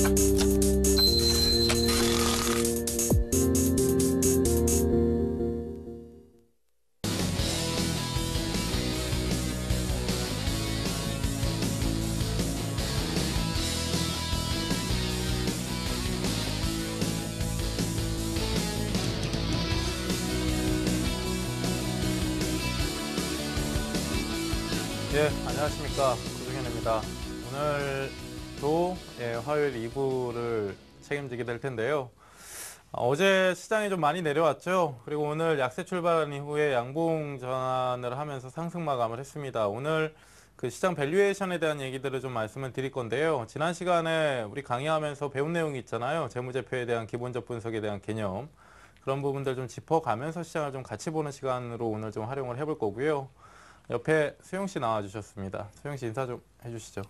예, 안녕하십니까. 고종현입니다. 오늘도 화요일 2부를 책임지게 될 텐데요. 어제 시장이 좀 많이 내려왔죠. 그리고 오늘 약세 출발 이후에 양봉 전환을 하면서 상승 마감을 했습니다. 오늘 그 시장 밸류에이션에 대한 얘기들을 좀 말씀을 드릴 건데요. 지난 시간에 우리 강의하면서 배운 내용이 있잖아요. 재무제표에 대한 기본적 분석에 대한 개념. 그런 부분들 좀 짚어가면서 시장을 좀 같이 보는 시간으로 오늘 좀 활용을 해볼 거고요. 옆에 수영 씨 나와주셨습니다. 수영 씨 인사 좀 해주시죠.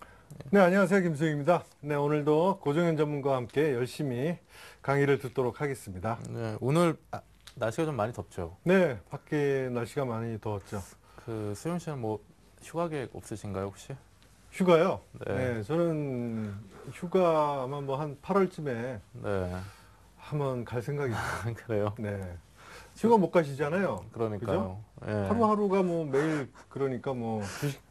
네, 안녕하세요. 김수영입니다. 네, 오늘도 고종현 전문가와 함께 열심히 강의를 듣도록 하겠습니다. 네, 오늘 날씨가 좀 많이 덥죠? 네, 밖에 날씨가 많이 더웠죠. 그 수영 씨는 뭐 휴가 계획 없으신가요 혹시? 휴가요? 네. 네, 저는 휴가 아마 뭐 한 8월쯤에 네. 한번 갈 생각이 있어요. 그래요? 네. 휴가 못 가시잖아요. 그러니까요. 그죠? 예. 하루하루가 뭐 매일 그러니까 뭐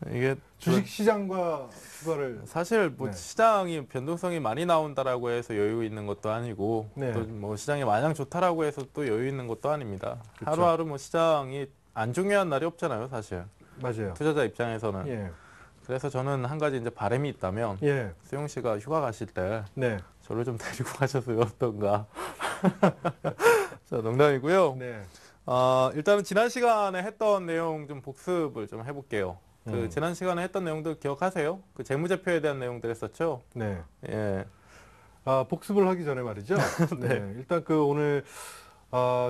이게 주식 시장과 휴가를 사실 뭐 네. 시장이 변동성이 많이 나온다라고 해서 여유 있는 것도 아니고 네. 또 뭐 시장이 마냥 좋다라고 해서 또 여유 있는 것도 아닙니다. 그쵸. 하루하루 뭐 시장이 안 중요한 날이 없잖아요, 사실. 맞아요. 투자자 입장에서는. 예. 그래서 저는 한 가지 이제 바람이 있다면 예. 수영 씨가 휴가 가실 때 네. 저를 좀 데리고 가셔서 어떤가. 자, 농담이고요. 네. 일단은 지난 시간에 했던 내용 좀 복습을 좀 해볼게요. 그 지난 시간에 했던 내용들 기억하세요? 그 재무제표에 대한 내용들 했었죠? 네. 예. 복습을 하기 전에 말이죠. 네. 일단 그 오늘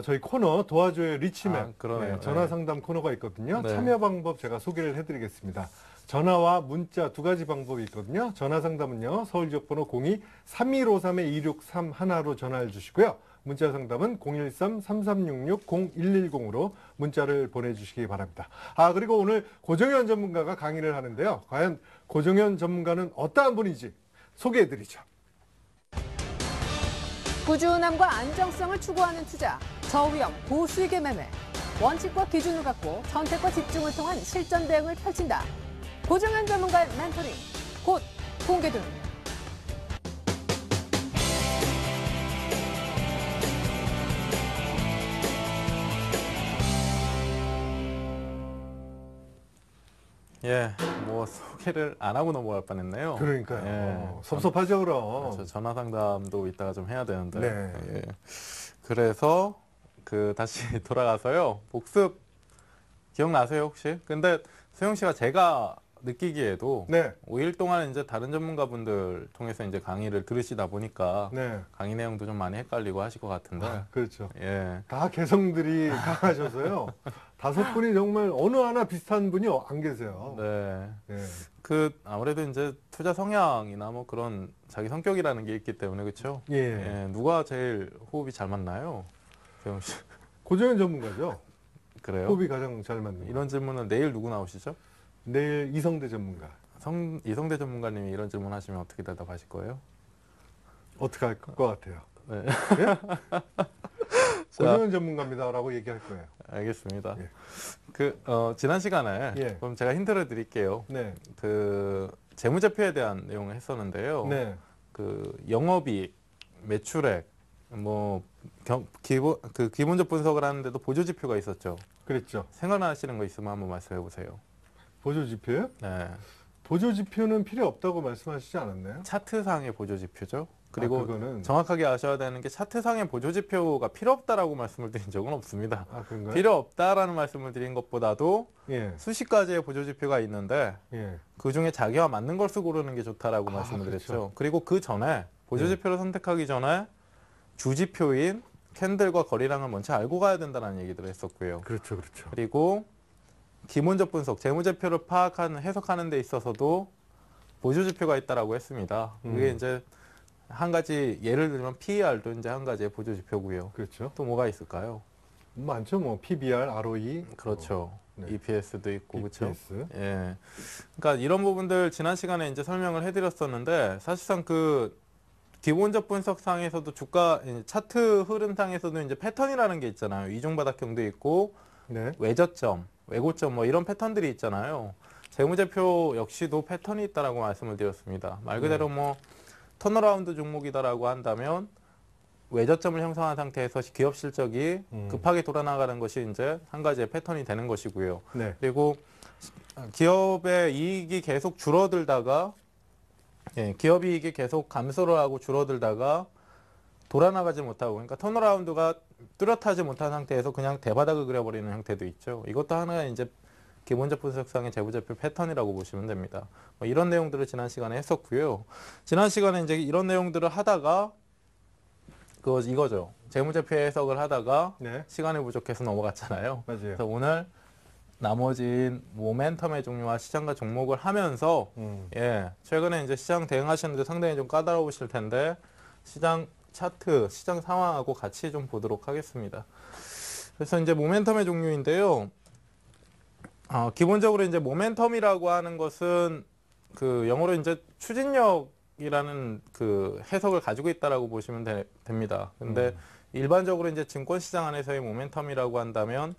저희 코너 도와줘요 리치맨 그러네요. 전화 상담 코너가 있거든요. 네. 참여 방법 제가 소개를 해드리겠습니다. 전화와 문자 두 가지 방법이 있거든요. 전화 상담은요. 서울 지역번호 02-3153-2631로 전화를 주시고요. 문자 상담은 013-3366-0110으로 문자를 보내주시기 바랍니다. 그리고 오늘 고종현 전문가가 강의를 하는데요. 과연 고종현 전문가는 어떠한 분인지 소개해드리죠. 꾸준함과 안정성을 추구하는 투자, 저위험, 고수익의 매매, 원칙과 기준을 갖고 선택과 집중을 통한 실전 대응을 펼친다. 고종현 전문가의 멘토링, 곧 공개됩니다. 예, 뭐 소개를 안 하고 넘어갈 뻔했네요. 그러니까요. 예. 섭섭하죠, 그럼. 저 전화 상담도 이따가 좀 해야 되는데. 네. 예. 그래서 다시 돌아가서요. 복습 기억나세요 혹시? 근데 수영 씨가 제가 느끼기에도 네. 5일 동안 이제 다른 전문가분들 통해서 이제 강의를 들으시다 보니까 네. 강의 내용도 좀 많이 헷갈리고 하실 것 같은데. 그렇죠. 예. 다 개성들이 강하셔서요. 5분이 정말 어느 하나 비슷한 분이 안 계세요. 네. 네. 아무래도 이제 투자 성향이나 뭐 그런 자기 성격이라는 게 있기 때문에 그렇죠? 예. 누가 제일 호흡이 잘 맞나요? 수영 씨. 고종현 전문가죠. 그래요? 호흡이 가장 잘 맞는. 이런 질문은 내일 누구 나오시죠? 내일 이성대 전문가. 이성대 전문가님이 이런 질문 하시면 어떻게 대답하실 거예요? 어떻게 할 것 같아요? 네. 예? 고종현 전문가입니다라고 얘기할 거예요. 알겠습니다. 예. 지난 시간에 예. 그럼 제가 힌트를 드릴게요. 네. 재무제표에 대한 내용을 했었는데요. 네. 영업이익, 매출액, 기본적 분석을 하는데도 보조지표가 있었죠. 그랬죠. 생각나시는 거 있으면 한번 말씀해 보세요. 보조지표요? 네. 보조지표는 필요 없다고 말씀하시지 않았나요? 차트상의 보조지표죠. 그리고 그거는 정확하게 아셔야 되는 게 차트상의 보조지표가 필요 없다라고 말씀을 드린 적은 없습니다. 그런가요? 필요 없다라는 말씀을 드린 것보다도 예. 수십 가지의 보조지표가 있는데 예. 그중에 자기와 맞는 걸 쓰고 고르는 게 좋다라고 말씀을 그렇죠. 드렸죠. 그리고 그 전에 보조지표를 선택하기 전에 주지표인 캔들과 거리량을 먼저 알고 가야 된다는 얘기들을 했었고요. 그렇죠. 그렇죠. 그리고 기본적 분석, 재무제표를 해석하는 데 있어서도 보조지표가 있다라고 했습니다. 그게 이제 한 가지 예를 들면 PER도 이제 한 가지의 보조지표고요. 그렇죠. 또 뭐가 있을까요? 많죠. 뭐 PBR, ROE. 그렇죠. 네. EPS도 있고 그렇죠. EPS. 예. 그러니까 이런 부분들 지난 시간에 이제 설명을 해드렸었는데 사실상 기본적 분석상에서도 주가 차트 흐름상에서도 이제 패턴이라는 게 있잖아요. 이중바닥형도 있고 네. 외저점, 외고점 뭐 이런 패턴들이 있잖아요. 재무제표 역시도 패턴이 있다라고 말씀을 드렸습니다. 말 그대로 뭐 턴어라운드 종목이다라고 한다면 외저점을 형성한 상태에서 기업 실적이 급하게 돌아나가는 것이 이제 한 가지의 패턴이 되는 것이고요. 네. 그리고 기업의 이익이 계속 줄어들다가 기업 이익이 계속 감소를 하고 줄어들다가 돌아나가지 못하고 그러니까 턴어라운드가 뚜렷하지 못한 상태에서 그냥 대바닥을 그려버리는 형태도 있죠. 이것도 하나의 이제 기본적 분석상의 재무제표 패턴이라고 보시면 됩니다. 뭐 이런 내용들을 지난 시간에 했었고요. 지난 시간에 이제 이런 내용들을 하다가 이거죠. 재무제표 해석을 하다가 네. 시간이 부족해서 넘어갔잖아요. 맞아요. 그래서 오늘 나머진 모멘텀의 종류와 시장과 종목을 하면서 최근에 이제 시장 대응하시는데 상당히 좀 까다로우실 텐데 시장 차트, 시장 상황하고 같이 좀 보도록 하겠습니다. 그래서 이제 모멘텀의 종류인데요. 기본적으로 이제 모멘텀이라고 하는 것은 그 영어로 이제 추진력이라는 그 해석을 가지고 있다라고 보시면 됩니다. 근데 일반적으로 이제 증권 시장 안에서의 모멘텀이라고 한다면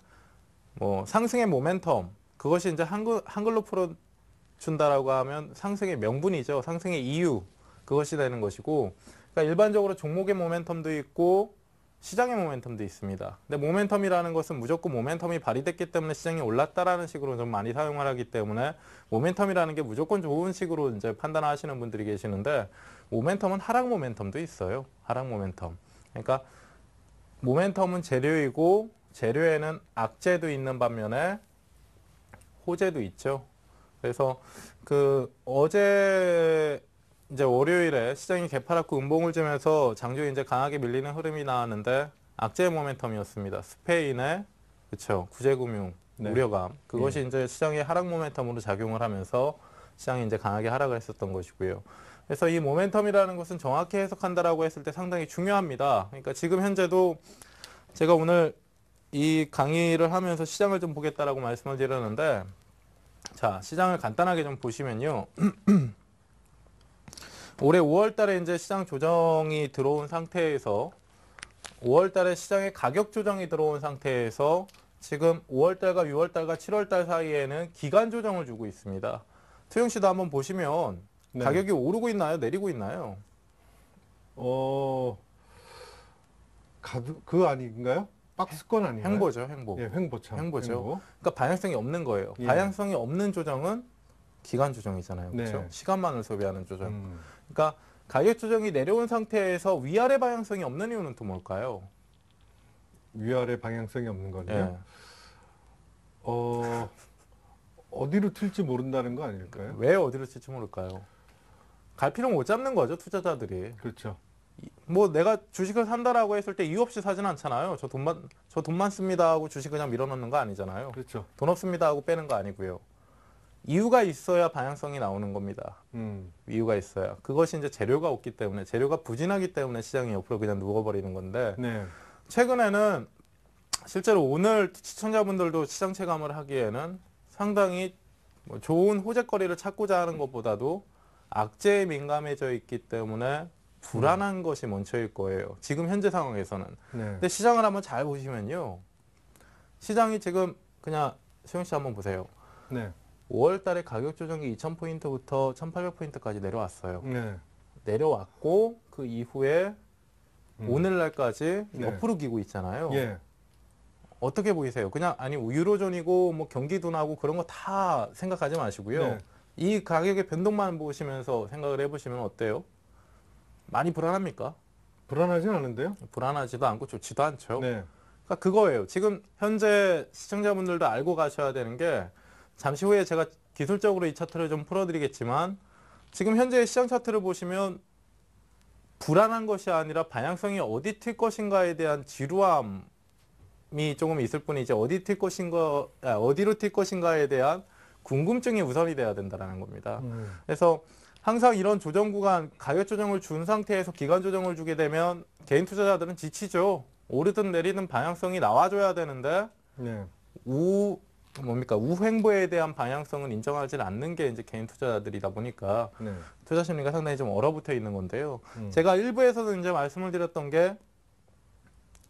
뭐 상승의 모멘텀 그것이 이제 한글로 풀어준다라고 하면 상승의 명분이죠. 상승의 이유 그것이 되는 것이고, 그러니까 일반적으로 종목의 모멘텀도 있고 시장의 모멘텀도 있습니다. 근데 모멘텀이라는 것은 무조건 모멘텀이 발휘됐기 때문에 시장이 올랐다라는 식으로 좀 많이 사용을 하기 때문에 모멘텀이라는 게 무조건 좋은 식으로 이제 판단하시는 분들이 계시는데 모멘텀은 하락 모멘텀도 있어요. 하락 모멘텀. 그러니까 모멘텀은 재료이고 재료에는 악재도 있는 반면에 호재도 있죠. 그래서 어제 이제 월요일에 시장이 개파랗고 음봉을 주면서 장중에 이제 강하게 밀리는 흐름이 나왔는데 악재의 모멘텀이었습니다. 스페인의 그렇죠. 구제금융 우려감 그것이 이제 시장의 하락 모멘텀으로 작용을 하면서 시장이 이제 강하게 하락을 했었던 것이고요. 그래서 이 모멘텀이라는 것은 정확히 해석한다라고 했을 때 상당히 중요합니다. 그러니까 지금 현재도 제가 오늘 이 강의를 하면서 시장을 좀 보겠다라고 말씀을 드렸는데, 자, 시장을 간단하게 좀 보시면요. 올해 5월 달에 이제 시장 조정이 들어온 상태에서 5월 달에 시장의 가격 조정이 들어온 상태에서 지금 5월 달과 6월 달과 7월 달 사이에는 기간 조정을 주고 있습니다. 투영 씨도 한번 보시면 가격이 오르고 있나요? 내리고 있나요? 그 아닌가요? 박스권 아닌가요? 횡보죠, 횡보. 예, 횡보죠. 횡보죠. 그러니까 방향성이 없는 거예요. 방향성이 없는 조정은 기간 조정이잖아요. 그렇죠? 시간만을 소비하는 조정. 그러니까 가격 조정이 내려온 상태에서 위아래 방향성이 없는 이유는 또 뭘까요? 위아래 방향성이 없는 거죠. 어디로 튈지 모른다는 거 아닐까요? 왜 어디로 튈지 모를까요? 갈피를 못 잡는 거죠, 투자자들이. 그렇죠. 뭐 내가 주식을 산다라고 했을 때 이유 없이 사진 않잖아요. 저 돈만 씁니다 하고 주식 그냥 밀어넣는 거 아니잖아요. 그렇죠. 돈 없습니다 하고 빼는 거 아니고요. 이유가 있어야 방향성이 나오는 겁니다. 이유가 있어야. 그것이 이제 재료가 없기 때문에, 재료가 부진하기 때문에 시장이 옆으로 그냥 누워버리는 건데, 최근에는 실제로 오늘 시청자분들도 시장 체감을 하기에는 상당히 뭐 좋은 호재거리를 찾고자 하는 것보다도 악재에 민감해져 있기 때문에 불안한 것이 먼저일 거예요. 지금 현재 상황에서는. 근데 시장을 한번 잘 보시면요. 시장이 지금 그냥 수영 씨 한번 보세요. 5월 달에 가격 조정이 2,000포인트부터 1,800포인트까지 내려왔어요. 내려왔고 그 이후에 오늘날까지 옆으로 기고 있잖아요. 어떻게 보이세요? 그냥 아니 유로존이고 뭐 경기 둔하고 그런 거 다 생각하지 마시고요. 이 가격의 변동만 보시면서 생각을 해보시면 어때요? 많이 불안합니까? 불안하진 않은데요? 불안하지도 않고 좋지도 않죠. 그러니까 그거예요. 지금 현재 시청자분들도 알고 가셔야 되는 게, 잠시 후에 제가 기술적으로 이 차트를 좀 풀어드리겠지만 지금 현재 시장 차트를 보시면 불안한 것이 아니라 방향성이 어디 튈 것인가에 대한 지루함이 조금 있을 뿐이지 어디로 튈 것인가에 대한 궁금증이 우선이 돼야 된다는 겁니다. 그래서 항상 이런 조정 구간, 가격 조정을 준 상태에서 기간 조정을 주게 되면 개인 투자자들은 지치죠. 오르든 내리든 방향성이 나와줘야 되는데 뭡니까 우횡보에 대한 방향성은 인정하지 않는 게 이제 개인 투자자들이다 보니까 네. 투자 심리가 상당히 좀 얼어붙어 있는 건데요. 음. 제가 일부에서도 이제 말씀을 드렸던 게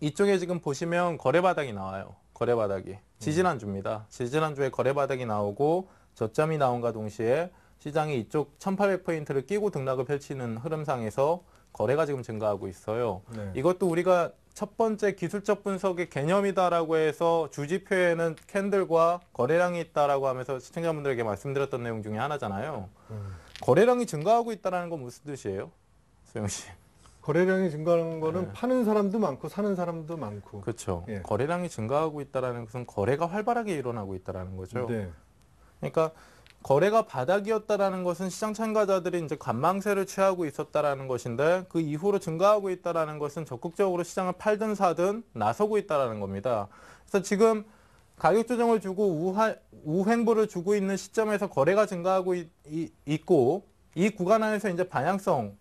이쪽에 지금 보시면 거래 바닥이 나와요. 거래 바닥이 지지난주입니다. 지지난주에 거래 바닥이 나오고 저점이 나온과 동시에 시장이 이쪽 1800포인트를 끼고 등락을 펼치는 흐름상에서 거래가 지금 증가하고 있어요. 네. 이것도 우리가 첫 번째 기술적 분석의 개념이다라고 해서 주지표에는 캔들과 거래량이 있다라고 하면서 시청자분들에게 말씀드렸던 내용 중에 하나잖아요. 거래량이 증가하고 있다는 건 무슨 뜻이에요? 소영 씨. 거래량이 증가하는 거는 네. 파는 사람도 많고 사는 사람도 많고. 그렇죠. 예. 거래량이 증가하고 있다는 것은 거래가 활발하게 일어나고 있다는 거죠. 네. 그러니까 거래가 바닥이었다라는 것은 시장 참가자들이 이제 관망세를 취하고 있었다라는 것인데 그 이후로 증가하고 있다라는 것은 적극적으로 시장을 팔든 사든 나서고 있다라는 겁니다. 그래서 지금 가격 조정을 주고 우횡보를 주고 있는 시점에서 거래가 증가하고 있고 이 구간 안에서 이제 방향성은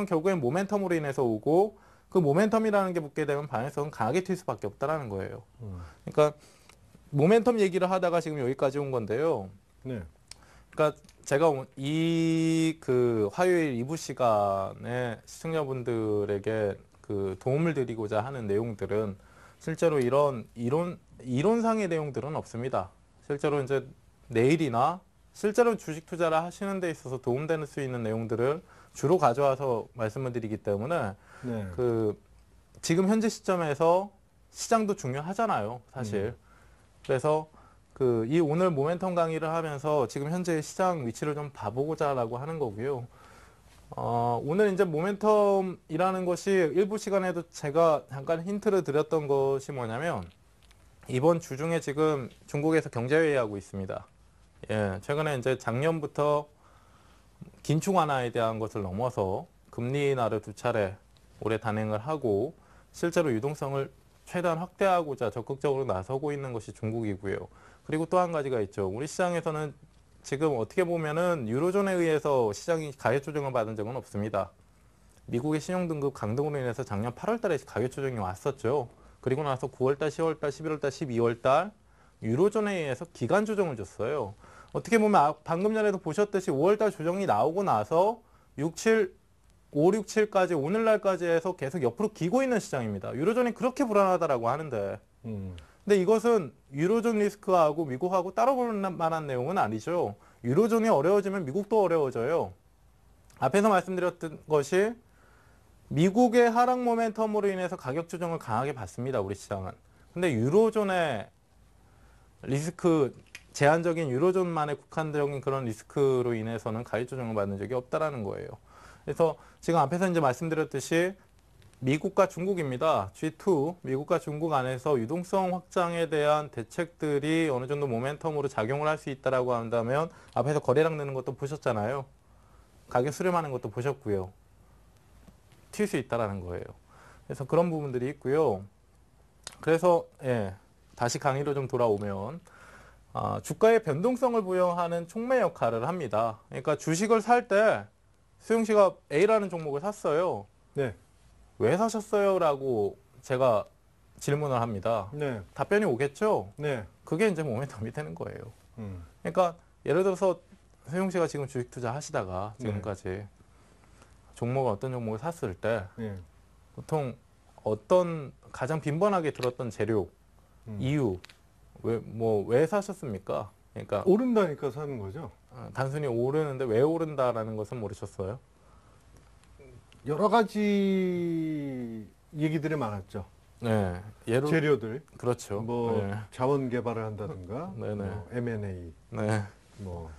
결국엔 모멘텀으로 인해서 오고 그 모멘텀이라는 게 붙게 되면 방향성은 강하게 튈 수밖에 없다라는 거예요. 그러니까 모멘텀 얘기를 하다가 지금 여기까지 온 건데요. 네. 그러니까 제가 이 그 화요일 2부 시간에 시청자분들에게 그 도움을 드리고자 하는 내용들은 실제로 이런 이론상의 내용들은 없습니다. 실제로 이제 내일이나 실제로 주식 투자를 하시는 데 있어서 도움되는 수 있는 내용들을 주로 가져와서 말씀을 드리기 때문에 네. 그 지금 현재 시점에서 시장도 중요하잖아요, 사실. 그래서 그 이 오늘 모멘텀 강의를 하면서 지금 현재 시장 위치를 좀 봐보고자라고 하는 거고요. 오늘 이제 모멘텀이라는 것이 일부 시간에도 제가 잠깐 힌트를 드렸던 것이 뭐냐면 이번 주 중에 지금 중국에서 경제회의하고 있습니다. 예, 최근에 이제 작년부터 긴축 완화에 대한 것을 넘어서 금리 인하를 2차례 올해 단행을 하고 실제로 유동성을 최대한 확대하고자 적극적으로 나서고 있는 것이 중국이고요. 그리고 또 한 가지가 있죠. 우리 시장에서는 지금 어떻게 보면은 유로존에 의해서 시장이 가격 조정을 받은 적은 없습니다. 미국의 신용등급 강등으로 인해서 작년 8월 달에 가격 조정이 왔었죠. 그리고 나서 9월 달, 10월 달, 11월 달, 12월 달 유로존에 의해서 기간 조정을 줬어요. 어떻게 보면 방금 전에도 보셨듯이 5월 달 조정이 나오고 나서 5, 6, 7까지 오늘날까지 해서 계속 옆으로 기고 있는 시장입니다. 유로존이 그렇게 불안하다라고 하는데 근데 이것은 유로존 리스크하고 미국하고 따로 볼 만한 내용은 아니죠. 유로존이 어려워지면 미국도 어려워져요. 앞에서 말씀드렸던 것이 미국의 하락 모멘텀으로 인해서 가격 조정을 강하게 받습니다. 우리 시장은. 근데 유로존의 리스크, 제한적인 유로존만의 국한적인 그런 리스크로 인해서는 가격 조정을 받는 적이 없다라는 거예요. 그래서 지금 앞에서 이제 말씀드렸듯이 미국과 중국입니다. G2, 미국과 중국 안에서 유동성 확장에 대한 대책들이 어느 정도 모멘텀으로 작용을 할 수 있다라고 한다면 앞에서 거래량 느는 것도 보셨잖아요. 가격 수렴하는 것도 보셨고요. 튈 수 있다라는 거예요. 그래서 그런 부분들이 있고요. 그래서 예, 다시 강의로 좀 돌아오면 주가의 변동성을 부여하는 촉매 역할을 합니다. 그러니까 주식을 살 때 수영 씨가 A라는 종목을 샀어요. 네. 왜 사셨어요? 라고 제가 질문을 합니다. 네. 답변이 오겠죠? 네. 그게 이제 모멘텀이 되는 거예요. 음. 그러니까 예를 들어서 소영 씨가 지금 주식 투자 하시다가 지금까지 종목을 어떤 종목을 샀을 때 네. 보통 어떤 가장 빈번하게 들었던 재료, 이유, 왜 사셨습니까? 그러니까 오른다니까 사는 거죠. 단순히 오르는데 왜 오른다라는 것은 모르셨어요? 여러 가지 얘기들이 많았죠. 네, 예로 재료들, 그렇죠. 뭐 네. 자원 개발을 한다든가, 네네. 뭐 M&A, 네, 뭐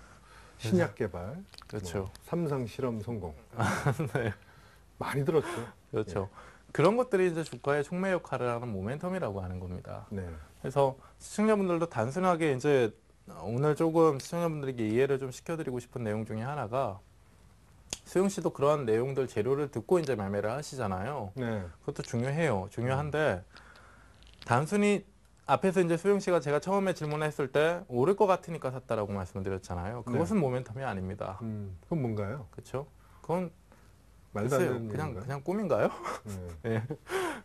신약 개발, 그렇죠. 뭐 삼상 실험 성공. 네. 많이 들었죠. 그렇죠. 그런 것들이 이제 주가의 촉매 역할을 하는 모멘텀이라고 하는 겁니다. 네. 그래서 시청자분들도 단순하게 이제 오늘 조금 시청자분들에게 이해를 좀 시켜드리고 싶은 내용 중에 하나가 수영 씨도 그런 내용들 재료를 듣고 이제 매매를 하시잖아요. 네. 그것도 중요해요. 중요한데 단순히 앞에서 이제 수영 씨가 제가 처음에 질문했을 때 오를 것 같으니까 샀다라고 말씀을 드렸잖아요. 그것은 모멘텀이 아닙니다. 그건 뭔가요? 그렇죠? 그건 말도 안 글쎄요, 되는 얘기인가요? 그냥 꿈인가요? 네. 예.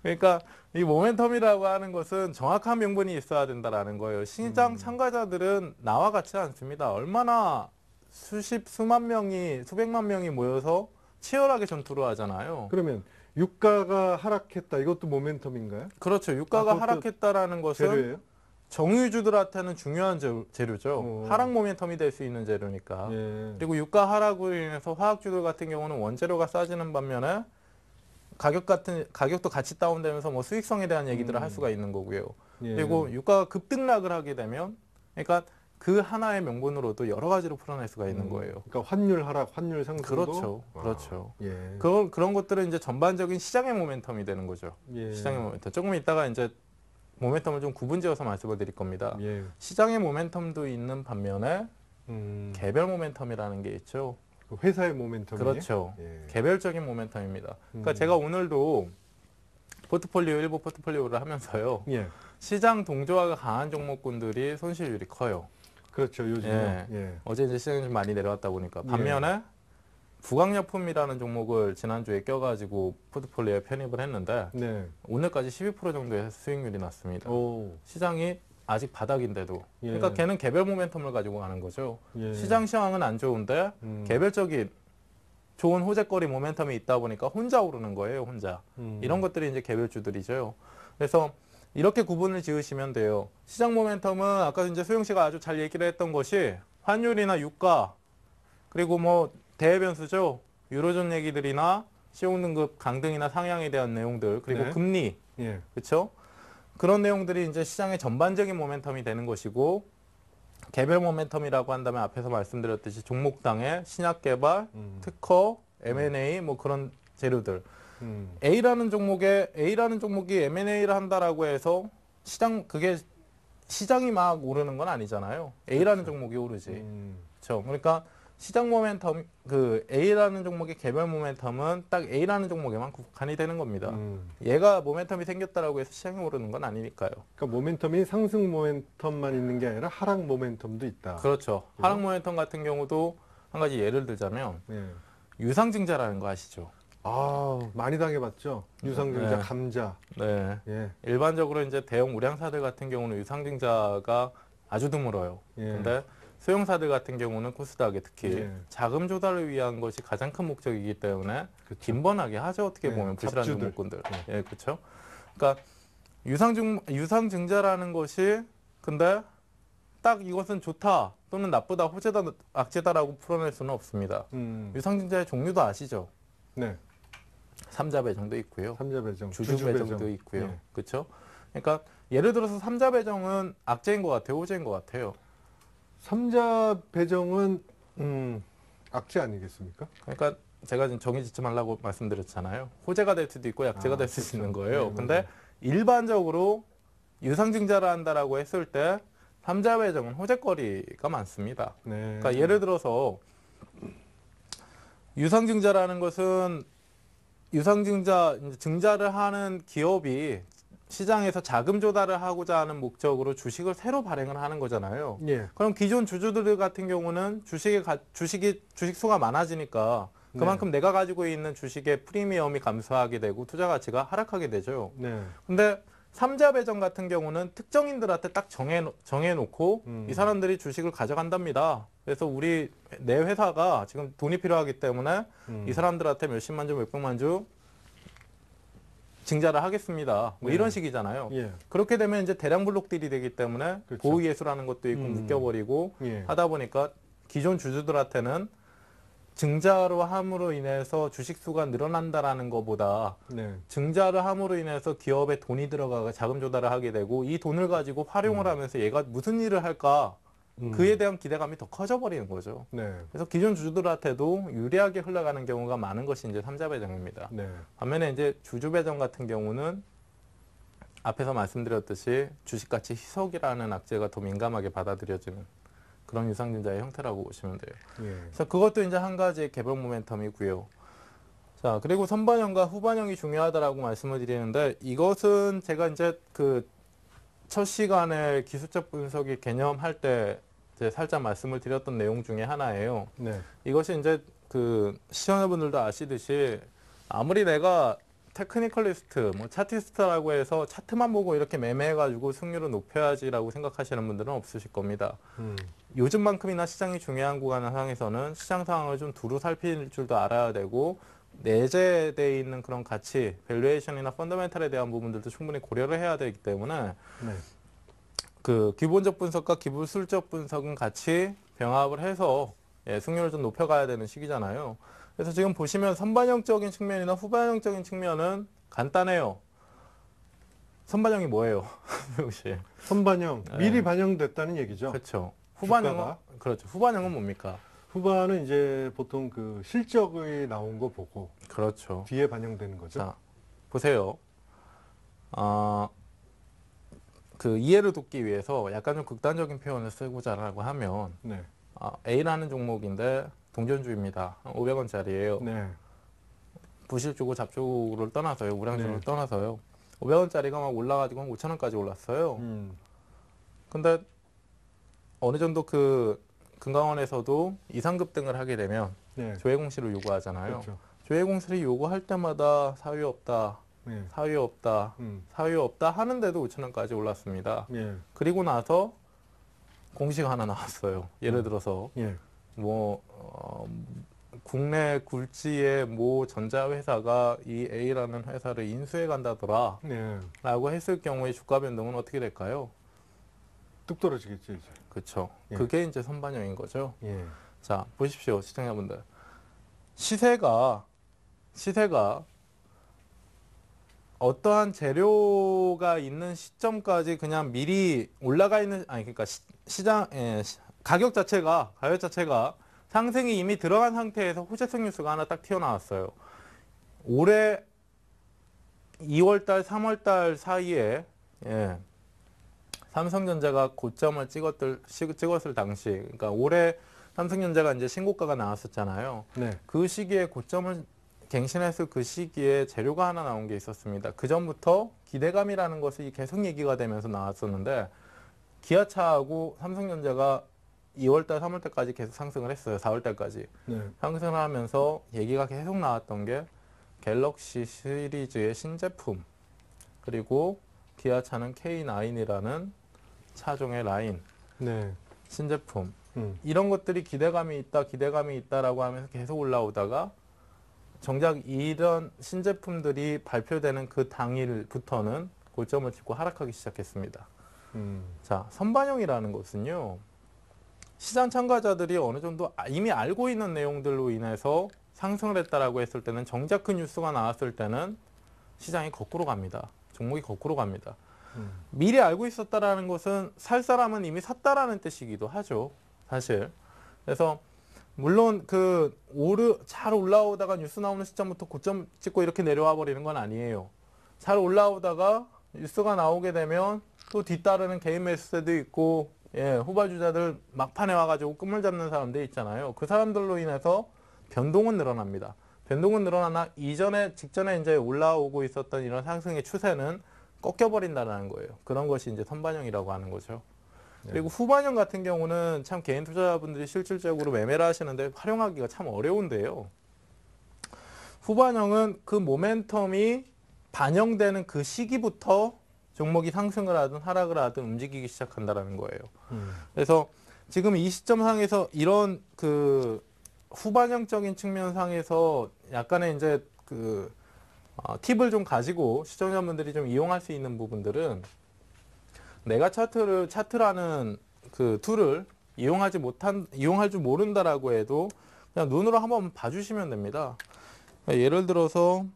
그러니까 이 모멘텀이라고 하는 것은 정확한 명분이 있어야 된다라는 거예요. 시장 참가자들은 나와 같지 않습니다. 얼마나 수만 명이, 수백만 명이 모여서 치열하게 전투를 하잖아요. 그러면 유가가 하락했다. 이것도 모멘텀인가요? 그렇죠. 유가가 그것도 하락했다라는 것은 재료예요? 정유주들한테는 중요한 재료죠. 어. 하락 모멘텀이 될 수 있는 재료니까. 예. 그리고 유가 하락으로 인해서 화학주들 같은 경우는 원재료가 싸지는 반면에 가격도 같이 다운되면서 뭐 수익성에 대한 얘기들을 할 수가 있는 거고요. 예. 그리고 유가가 급등락을 하게 되면, 그러니까 그 하나의 명분으로도 여러 가지로 풀어낼 수가 있는 거예요. 그러니까 환율 하락, 환율 상승도 그렇죠, 아, 그렇죠. 예. 그런 것들은 이제 전반적인 시장의 모멘텀이 되는 거죠. 예. 시장의 모멘텀. 조금 이따가 이제 모멘텀을 좀 구분지어서 말씀을 드릴 겁니다. 예. 시장의 모멘텀도 있는 반면에 개별 모멘텀이라는 게 있죠. 그 회사의 모멘텀이에요? 그렇죠. 예. 개별적인 모멘텀입니다. 그러니까 제가 오늘도 일부 포트폴리오를 하면서요. 예. 시장 동조화가 강한 종목군들이 손실률이 커요. 그렇죠. 요즘에. 예. 예. 어제 이제 시장이 좀 많이 내려왔다 보니까. 반면에 부강약품이라는 종목을 지난주에 껴가지고 포트폴리오에 편입을 했는데 네. 오늘까지 12% 정도의 수익률이 났습니다. 오. 시장이 아직 바닥인데도. 예. 그러니까 걔는 개별 모멘텀을 가지고 가는 거죠. 예. 시장 시황은 안 좋은데 개별적인 좋은 호재거리 모멘텀이 있다 보니까 혼자 오르는 거예요, 혼자. 이런 것들이 이제 개별주들이죠. 그래서 이렇게 구분을 지으시면 돼요. 시장 모멘텀은 아까 이제 소영 씨가 아주 잘 얘기를 했던 것이 환율이나 유가, 그리고 뭐 대외변수죠. 유로존 얘기들이나 시용등급 강등이나 상향에 대한 내용들, 그리고 네. 금리, 예. 그렇죠? 그런 내용들이 이제 시장의 전반적인 모멘텀이 되는 것이고, 개별 모멘텀이라고 한다면 앞에서 말씀드렸듯이 종목당의 신약 개발, 특허, M&A 뭐 그런 재료들. A라는 종목이 M&A를 한다라고 해서 그게 시장이 막 오르는 건 아니잖아요. A라는 종목이 오르지. 그렇죠. 그러니까 시장 모멘텀, 그 A라는 종목의 개별 모멘텀은 딱 A라는 종목에만 국한이 되는 겁니다. 얘가 모멘텀이 생겼다라고 해서 시장이 오르는 건 아니니까요. 그러니까 모멘텀이 상승 모멘텀만 있는 게 아니라 하락 모멘텀도 있다. 그렇죠. 하락 모멘텀 같은 경우도 한 가지 예를 들자면 예. 유상증자라는 거 아시죠? 아, 많이 당해봤죠. 유상증자, 네. 감자. 네. 예. 일반적으로 이제 대형 우량사들 같은 경우는 유상증자가 아주 드물어요. 예. 근데 소형사들 같은 경우는 코스닥에 특히 예. 자금 조달을 위한 것이 가장 큰 목적이기 때문에 그쵸. 빈번하게 하죠. 어떻게 네, 보면 부실한 잡주들. 종목군들. 예, 그렇죠. 그러니까 유상증자라는 것이 근데 딱 이것은 좋다 또는 나쁘다, 호재다, 악재다라고 풀어낼 수는 없습니다. 유상증자의 종류도 아시죠? 네. 삼자 배정도 있고요. 삼자 배정, 주주 배정도 있고요. 예. 그렇죠? 그러니까 예를 들어서 삼자 배정은 악재인 것 같아요, 호재인 것 같아요. 삼자 배정은 악재 아니겠습니까? 그러니까 제가 지금 정의 짓지 말라고 말씀드렸잖아요. 호재가 될 수도 있고 약재가 될 수 그렇죠. 있는 거예요. 네, 근데 맞아요. 일반적으로 유상증자를 한다라고 했을 때 삼자 배정은 호재거리가 많습니다. 네. 그러니까 예를 들어서 유상증자라는 것은 증자를 하는 기업이 시장에서 자금 조달을 하고자 하는 목적으로 주식을 새로 발행을 하는 거잖아요. 예. 그럼 기존 주주들 같은 경우는 주식 수가 많아지니까 그만큼 내가 가지고 있는 주식의 프리미엄이 감소하게 되고 투자 가치가 하락하게 되죠. 네. 근데 삼자 배정 같은 경우는 특정인들한테 딱 정해놓고 이 사람들이 주식을 가져간답니다. 그래서 내 회사가 지금 돈이 필요하기 때문에 이 사람들한테 몇십만 주, 몇백만 주 증자를 하겠습니다. 뭐 네. 이런 식이잖아요. 예. 그렇게 되면 이제 대량 블록딜이 되기 때문에 그렇죠. 고의예수라는 것도 있고 묶여버리고 예. 하다 보니까 기존 주주들한테는 증자로 함으로 인해서 주식 수가 늘어난다라는 것보다 네. 증자를 함으로 인해서 기업에 돈이 들어가가 자금 조달을 하게 되고 이 돈을 가지고 활용을 하면서 얘가 무슨 일을 할까 그에 대한 기대감이 더 커져 버리는 거죠. 네. 그래서 기존 주주들한테도 유리하게 흘러가는 경우가 많은 것이 이제 삼자 배정입니다. 네. 반면에 이제 주주 배정 같은 경우는 앞에서 말씀드렸듯이 주식가치 희석이라는 악재가 더 민감하게 받아들여지는 그런 유상증자의 형태라고 보시면 돼요. 예. 그래서 그것도 이제 한 가지의 개별 모멘텀이고요. 자, 그리고 선반영과 후반영이 중요하다라고 말씀을 드리는데 이것은 제가 이제 그 첫 시간에 기술적 분석의 개념 할 때 살짝 말씀을 드렸던 내용 중에 하나예요. 네. 이것이 이제 그 시청자분들도 아시듯이 아무리 내가 테크니컬리스트, 뭐 차티스트라고 해서 차트만 보고 이렇게 매매해가지고 승률을 높여야지라고 생각하시는 분들은 없으실 겁니다. 요즘만큼이나 시장이 중요한 구간 상황에서는 시장 상황을 좀 두루 살필 줄도 알아야 되고 내재되어 있는 그런 가치, 밸류에이션이나 펀더멘탈에 대한 부분들도 충분히 고려를 해야 되기 때문에 네. 그 기본적 분석과 기술적 분석은 같이 병합을 해서 승률을 좀 높여가야 되는 시기잖아요. 그래서 지금 보시면 선반영적인 측면이나 후반영적인 측면은 간단해요. 선반영이 뭐예요? 혹시? 선반영, 네. 미리 반영됐다는 얘기죠. 그렇죠. 후반영은 주가가? 그렇죠. 후반영은 뭡니까? 후반은 이제 보통 그 실적이 나온 거 보고 그렇죠. 뒤에 반영되는 거죠. 자, 보세요. 그 이해를 돕기 위해서 약간 좀 극단적인 표현을 쓰고자라고 하면 네. A라는 종목인데 동전주입니다. 500원짜리예요. 네. 부실주고 잡주를 떠나서요. 우량주를 네. 떠나서요. 500원짜리가 막 올라가지고 한 5,000원까지 올랐어요. 근데 어느 정도 그 금강원에서도 이상급등을 하게 되면 네. 조회 공시를 요구하잖아요. 그렇죠. 조회 공시를 요구할 때마다 사유 없다, 네. 사유 없다, 사유 없다 하는데도 5,000원까지 올랐습니다. 예. 그리고 나서 공시가 하나 나왔어요. 예를 들어서 예. 뭐 국내 굴지의 모 전자회사가 이 A라는 회사를 인수해 간다더라 네. 라고 했을 경우에 주가 변동은 어떻게 될까요? 뚝 떨어지겠죠, 이제. 그렇죠. 예. 그게 이제 선반영인 거죠. 예. 자, 보십시오, 시청자분들. 시세가 어떠한 재료가 있는 시점까지 그냥 미리 올라가 있는, 아니, 그러니까 가격 자체가 상승이 이미 들어간 상태에서 호재성 뉴스가 하나 딱 튀어나왔어요. 올해 2월달, 3월달 사이에, 삼성전자가 고점을 찍었을 당시, 그러니까 올해 삼성전자가 이제 신고가가 나왔었잖아요. 네. 그 시기에 고점을 갱신했을 그 시기에 재료가 하나 나온 게 있었습니다. 그 전부터 기대감이라는 것이 계속 얘기가 되면서 나왔었는데 기아차하고 삼성전자가 2월달, 3월달까지 계속 상승을 했어요. 4월달까지. 네. 상승을 하면서 얘기가 계속 나왔던 게 갤럭시 시리즈의 신제품, 그리고 기아차는 K9이라는 차종의 라인, 네. 신제품, 이런 것들이 기대감이 있다라고 하면서 계속 올라오다가 정작 이런 신제품들이 발표되는 그 당일부터는 고점을 찍고 하락하기 시작했습니다. 자, 선반영이라는 것은요, 시장 참가자들이 어느 정도 이미 알고 있는 내용들로 인해서 상승을 했다라고 했을 때는 정작 그 뉴스가 나왔을 때는 시장이 거꾸로 갑니다. 종목이 거꾸로 갑니다. 미리 알고 있었다라는 것은 살 사람은 이미 샀다라는 뜻이기도 하죠, 사실. 그래서 물론 잘 올라오다가 뉴스 나오는 시점부터 고점 찍고 이렇게 내려와 버리는 건 아니에요. 잘 올라오다가 뉴스가 나오게 되면 또 뒤따르는 개인 매수세도 있고, 후발주자들 막판에 와가지고 끈물 잡는 사람들 있잖아요. 그 사람들로 인해서 변동은 늘어납니다. 변동은 늘어나나 직전에 이제 올라오고 있었던 이런 상승의 추세는 꺾여버린다는 거예요. 그런 것이 이제 선반영이라고 하는 거죠. 그리고 후반영 같은 경우는 참 개인 투자자분들이 실질적으로 매매를 하시는데 활용하기가 참 어려운데요. 후반영은 그 모멘텀이 반영되는 그 시기부터 종목이 상승을 하든 하락을 하든 움직이기 시작한다는 거예요. 그래서 지금 이 시점상에서 이런 그 후반영적인 측면상에서 약간의 이제 팁을 좀 가지고 시청자분들이 좀 이용할 수 있는 부분들은, 내가 차트라는 그 툴을 이용할 줄 모른다라고 해도 그냥 눈으로 한번 봐주시면 됩니다. 예를 들어서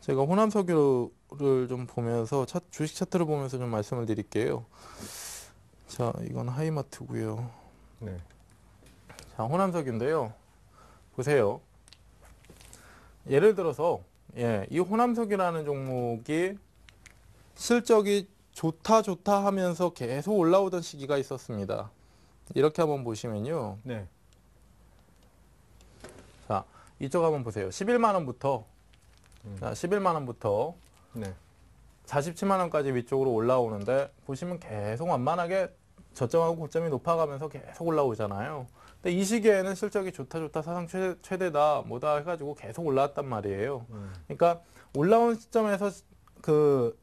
제가 호남석유를 좀 보면서 주식 차트를 보면서 좀 말씀을 드릴게요. 자, 이건 하이마트고요. 네. 자, 호남석유인데요. 보세요. 예를 들어서 이 호남석유라는 종목이 실적이 좋다 하면서 계속 올라오던 시기가 있었습니다. 이렇게 한번 보시면요. 네. 자, 이쪽 한번 보세요. 11만 원부터 자, 11만 원부터 네. 47만 원까지 위쪽으로 올라오는데 보시면 계속 완만하게 저점하고 고점이 높아가면서 계속 올라오잖아요. 근데 이 시기에는 실적이 좋다 사상 최대다 뭐다 해가지고 계속 올라왔단 말이에요. 그러니까 올라온 시점에서 그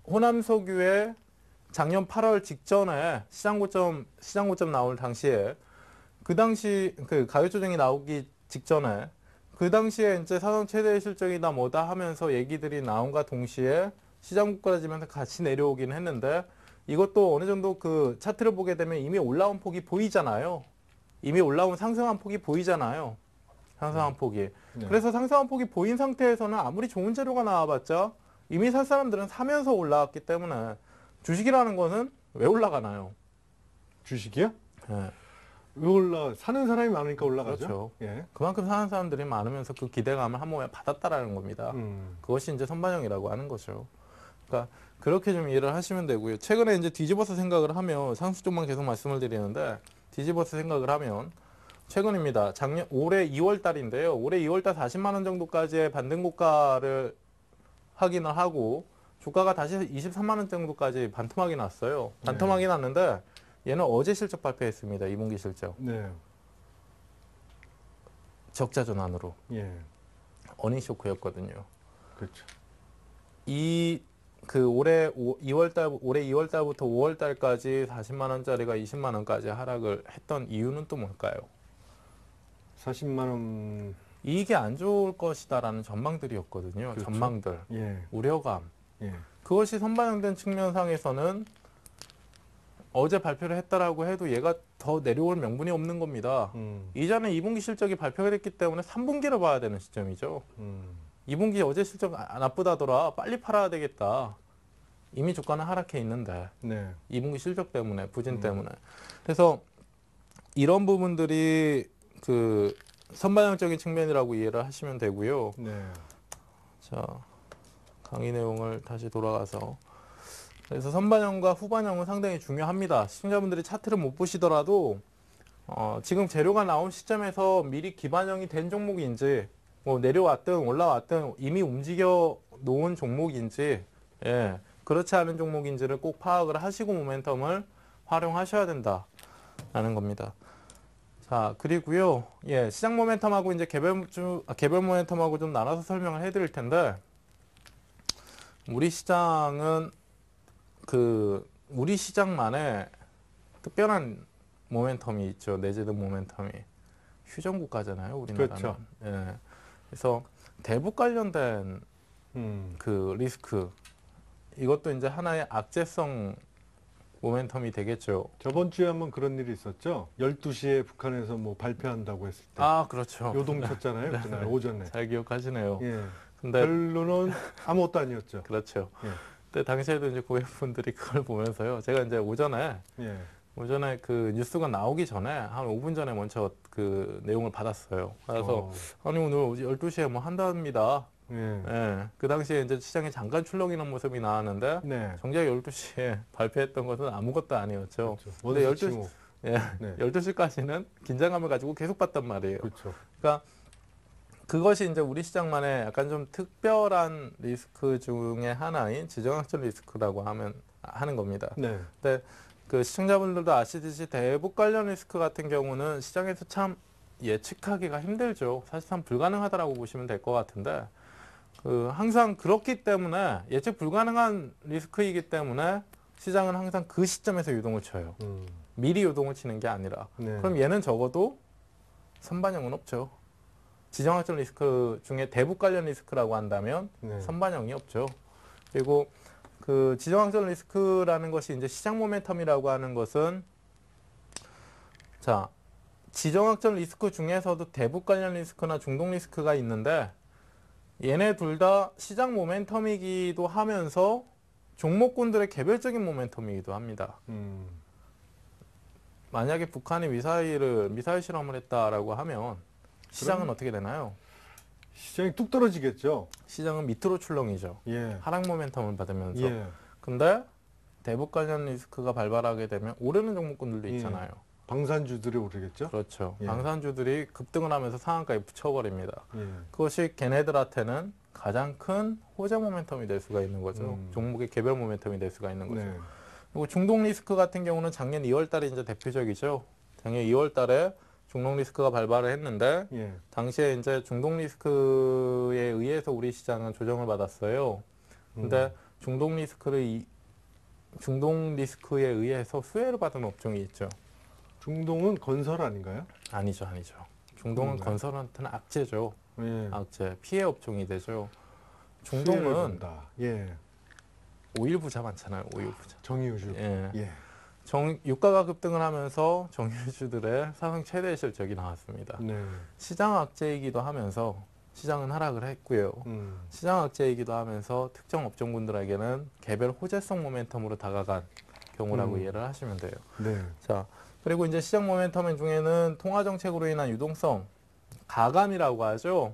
호남석유의 작년 8월 직전에 시장 고점 나올 당시에 그 당시 그 가격 조정이 나오기 직전에 그 당시에 이제 사상 최대의 실적이다 뭐다 하면서 얘기들이 나온과 동시에 시장 국가지면서 같이 내려오긴 했는데 이것도 어느 정도 그 차트를 보게 되면 이미 올라온 폭이 보이잖아요. 이미 올라온 상승한 폭이 보이잖아요. 상승한 폭이. 네. 그래서 상승한 폭이 보인 상태에서는 아무리 좋은 재료가 나와봤자 이미 살 사람들은 사면서 올라왔기 때문에 주식이라는 것은 왜 올라가나요? 주식이요? 예. 왜 사는 사람이 많으니까 올라가죠. 그렇죠. 예. 그만큼 사는 사람들이 많으면서 그 기대감을 한 몸에 받았다라는 겁니다. 그것이 이제 선반영이라고 하는 거죠. 그러니까 그렇게 좀 이해를 하시면 되고요. 최근에 이제 뒤집어서 생각을 하면 상수 쪽만 계속 말씀을 드리는데 뒤집어서 생각을 하면 최근입니다. 올해 2월 달인데요. 올해 2월 달 40만 원 정도까지의 반등 고가를 확인을 하고 주가가 다시 23만 원 정도까지 반토막이 났어요. 반토막이 났는데 얘는 어제 실적 발표했습니다. 2분기 실적. 네. 적자 전환으로. 예. 어닝 쇼크였거든요. 그렇죠. 올해 2월 달부터 5월 달까지 40만 원짜리가 20만 원까지 하락을 했던 이유는 또 뭘까요? 40만 원. 이익이 안 좋을 것이다라는 전망들이었거든요. 그렇죠. 전망들, 예. 우려감. 예. 그것이 선반영된 측면상에서는 어제 발표를 했다라고 해도 얘가 더 내려올 명분이 없는 겁니다. 이전에 2분기 실적이 발표가 됐기 때문에 3분기를 봐야 되는 시점이죠. 2분기 어제 실적 나쁘다더라. 빨리 팔아야 되겠다. 이미 주가는 하락해 있는데 네. 2분기 실적 때문에 부진 때문에. 그래서 이런 부분들이 그 선반영적인 측면이라고 이해를 하시면 되고요. 네. 자, 강의 내용을 다시 돌아가서 그래서 선반영과 후반영은 상당히 중요합니다. 시청자분들이 차트를 못 보시더라도 지금 재료가 나온 시점에서 미리 기반영이 된 종목인지 뭐 내려왔든 올라왔든 이미 움직여 놓은 종목인지 예, 그렇지 않은 종목인지를 꼭 파악을 하시고 모멘텀을 활용하셔야 된다라는 겁니다. 자, 그리고요. 예, 시장 모멘텀하고 이제 개별 모멘텀하고 좀 나눠서 설명을 해 드릴 텐데 우리 시장은 우리 시장만의 특별한 모멘텀이 있죠. 내재된 모멘텀이. 휴전국가잖아요, 우리나라는. 그렇죠. 예. 그래서 대북 관련된 그 리스크 이것도 이제 하나의 악재성 모멘텀이 되겠죠. 저번 주에 한번 그런 일이 있었죠. 12시에 북한에서 뭐 발표한다고 했을 때. 아, 그렇죠. 요동쳤잖아요. 그날 오전에. 잘 기억하시네요. 예. 근데 결론은 아무것도 아니었죠. 그렇죠. 예. 근데 당시에도 이제 고객분들이 그걸 보면서요. 제가 이제 오전에 그 뉴스가 나오기 전에 한 5분 전에 먼저 그 내용을 받았어요. 그래서 아니 오늘 12시에 뭐 한답니다. 예. 그 당시에 이제 시장에 잠깐 출렁이는 모습이 나왔는데 네. 정작 12시에 발표했던 것은 아무것도 아니었죠. 그렇죠. 근데 원수 칭호. 예. 네. 12시까지는 긴장감을 가지고 계속 봤단 말이에요. 그렇죠. 그러니까 그것이 이제 우리 시장만의 약간 좀 특별한 리스크 중에 하나인 지정학적 리스크라고 하는 겁니다. 네. 근데 그 시청자분들도 아시듯이 대북 관련 리스크 같은 경우는 시장에서 참 예측하기가 힘들죠. 사실상 불가능하다라고 보시면 될 것 같은데 항상 그렇기 때문에 예측 불가능한 리스크이기 때문에 시장은 항상 그 시점에서 유동을 쳐요. 미리 유동을 치는 게 아니라. 네. 그럼 얘는 적어도 선반영은 없죠. 지정학적 리스크 중에 대북 관련 리스크라고 한다면 선반영이 없죠. 그리고 그 지정학적 리스크라는 것이 이제 시장 모멘텀이라고 하는 것은 자, 지정학적 리스크 중에서도 대북 관련 리스크나 중동 리스크가 있는데 얘네 둘 다 시장 모멘텀이기도 하면서 종목군들의 개별적인 모멘텀이기도 합니다. 만약에 북한이 미사일 실험을 했다라고 하면 시장은 어떻게 되나요? 시장이 뚝 떨어지겠죠. 시장은 밑으로 출렁이죠. 예. 하락 모멘텀을 받으면서. 예. 근데 대북 관련 리스크가 발발하게 되면 오르는 종목군들도 있잖아요. 방산주들이 오르겠죠. 그렇죠. 예. 방산주들이 급등을 하면서 상한가에 붙여버립니다. 예. 그것이 걔네들한테는 가장 큰 호재 모멘텀이 될 수가 있는 거죠. 종목의 개별 모멘텀이 될 수가 있는 거죠. 네. 그리고 중동 리스크 같은 경우는 작년 2월 달에 이제 대표적이죠. 작년 2월 달에 중동 리스크가 발발을 했는데 예. 당시에 이제 중동 리스크에 의해서 우리 시장은 조정을 받았어요. 근데 중동 리스크에 의해서 수혜를 받은 업종이 있죠. 중동은 건설 아닌가요? 아니죠. 중동은 그런가요? 건설한테는 악재죠. 예. 악재, 피해 업종이 되죠. 수혜를 중동은 본다. 예. 오일 부자 많잖아요. 오일 부자. 정유주. 예. 예. 유가가 급등을 하면서 정유주들의 사상 최대 실적이 나왔습니다. 네. 시장 악재이기도 하면서 시장은 하락을 했고요. 시장 악재이기도 하면서 특정 업종군들에게는 개별 호재성 모멘텀으로 다가간 경우라고 이해를 하시면 돼요. 네. 자, 그리고 이제 시장 모멘텀 중에는 통화 정책으로 인한 유동성, 가감이라고 하죠.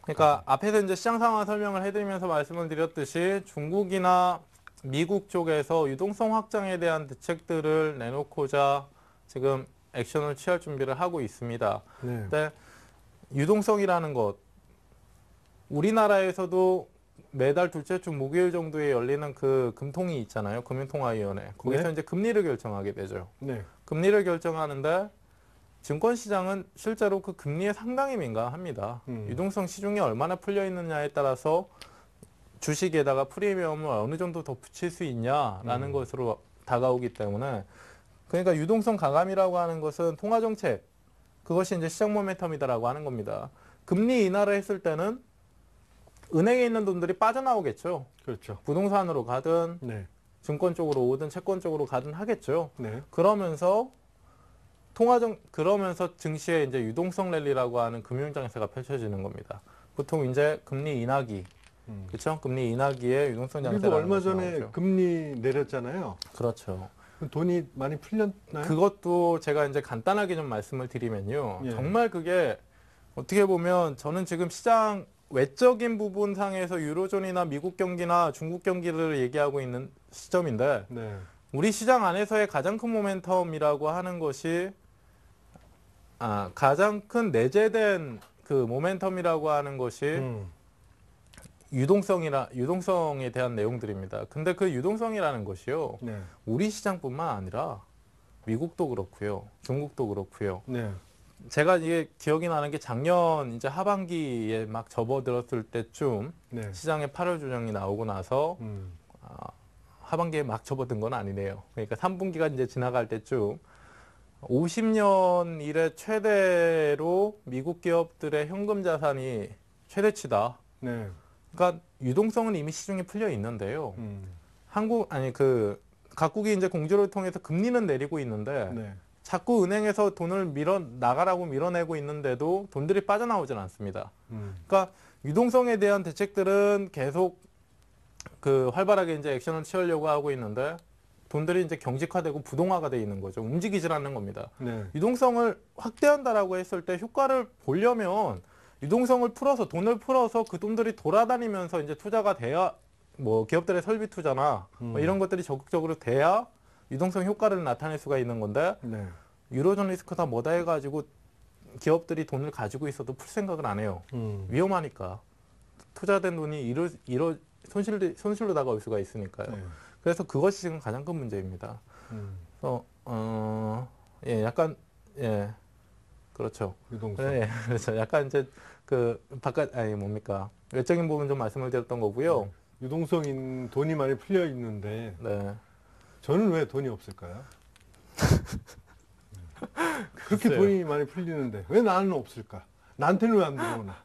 그러니까 앞에서 이제 시장 상황 설명을 해드리면서 말씀을 드렸듯이 중국이나 미국 쪽에서 유동성 확장에 대한 대책들을 내놓고자 지금 액션을 취할 준비를 하고 있습니다. 네. 근데 유동성이라는 것, 우리나라에서도 매달 둘째 주 목요일 정도에 열리는 그 금통위 있잖아요. 금융통화위원회. 거기서 네. 이제 금리를 결정하게 되죠. 네. 금리를 결정하는데 증권시장은 실제로 그 금리에 상당히 민감합니다. 유동성 시중에 얼마나 풀려 있느냐에 따라서 주식에다가 프리미엄을 어느 정도 더 붙일 수 있냐라는 것으로 다가오기 때문에, 그러니까 유동성 가감이라고 하는 것은 통화정책, 그것이 이제 시장 모멘텀이다라고 하는 겁니다. 금리 인하를 했을 때는 은행에 있는 돈들이 빠져나오겠죠. 그렇죠. 부동산으로 가든 네. 증권 쪽으로 오든 채권 쪽으로 가든 하겠죠. 네. 그러면서 증시에 이제 유동성 랠리라고 하는 금융 장세가 펼쳐지는 겁니다. 보통 이제 금리 인하기, 그렇죠? 금리 인하기에 유동성 장세가. 그리고 얼마 전에 금리 내렸잖아요. 그렇죠. 돈이 많이 풀렸나요? 그것도 제가 이제 간단하게 좀 말씀을 드리면요. 예. 정말 그게 어떻게 보면 저는 지금 시장 외적인 부분 상에서 유로존이나 미국 경기나 중국 경기를 얘기하고 있는 시점인데, 네. 우리 시장 안에서의 가장 큰 모멘텀이라고 하는 것이 가장 큰 내재된 그 모멘텀이라고 하는 것이 유동성에 대한 내용들입니다. 근데 그 유동성이라는 것이요, 네. 우리 시장뿐만 아니라 미국도 그렇고요, 중국도 그렇고요. 네. 제가 이게 기억이 나는 게 작년 이제 하반기에 막 접어들었을 때쯤 네. 시장에 8월 조정이 나오고 나서 하반기에 막 접어든 건 아니네요. 그러니까 3분기가 이제 지나갈 때쯤 50년 이래 최대로 미국 기업들의 현금 자산이 최대치다. 네. 그러니까 유동성은 이미 시중에 풀려 있는데요. 각국이 이제 공조를 통해서 금리는 내리고 있는데 네. 자꾸 은행에서 돈을 나가라고 밀어내고 있는데도 돈들이 빠져나오질 않습니다. 그러니까 유동성에 대한 대책들은 계속 활발하게 이제 액션을 취하려고 하고 있는데 돈들이 이제 경직화되고 부동화가 돼 있는 거죠. 움직이질 않는 겁니다. 네. 유동성을 확대한다라고 했을 때 효과를 보려면 유동성을 풀어서 돈을 풀어서 그 돈들이 돌아다니면서 이제 투자가 돼야, 뭐 기업들의 설비 투자나 뭐 이런 것들이 적극적으로 돼야 유동성 효과를 나타낼 수가 있는 건데, 네. 유로존 리스크다 뭐다 해가지고 기업들이 돈을 가지고 있어도 풀 생각을 안 해요. 위험하니까. 투자된 돈이 손실로 다가올 수가 있으니까요. 네. 그래서 그것이 지금 가장 큰 문제입니다. 그렇죠. 유동성. 네, 그렇죠. 약간 이제 외적인 부분 좀 말씀을 드렸던 거고요. 네. 유동성인 돈이 많이 풀려 있는데, 네. 저는 왜 돈이 없을까요? 그렇게 글쎄요. 돈이 많이 풀리는데 왜 나는 없을까? 나한테는 왜 안 들어오나?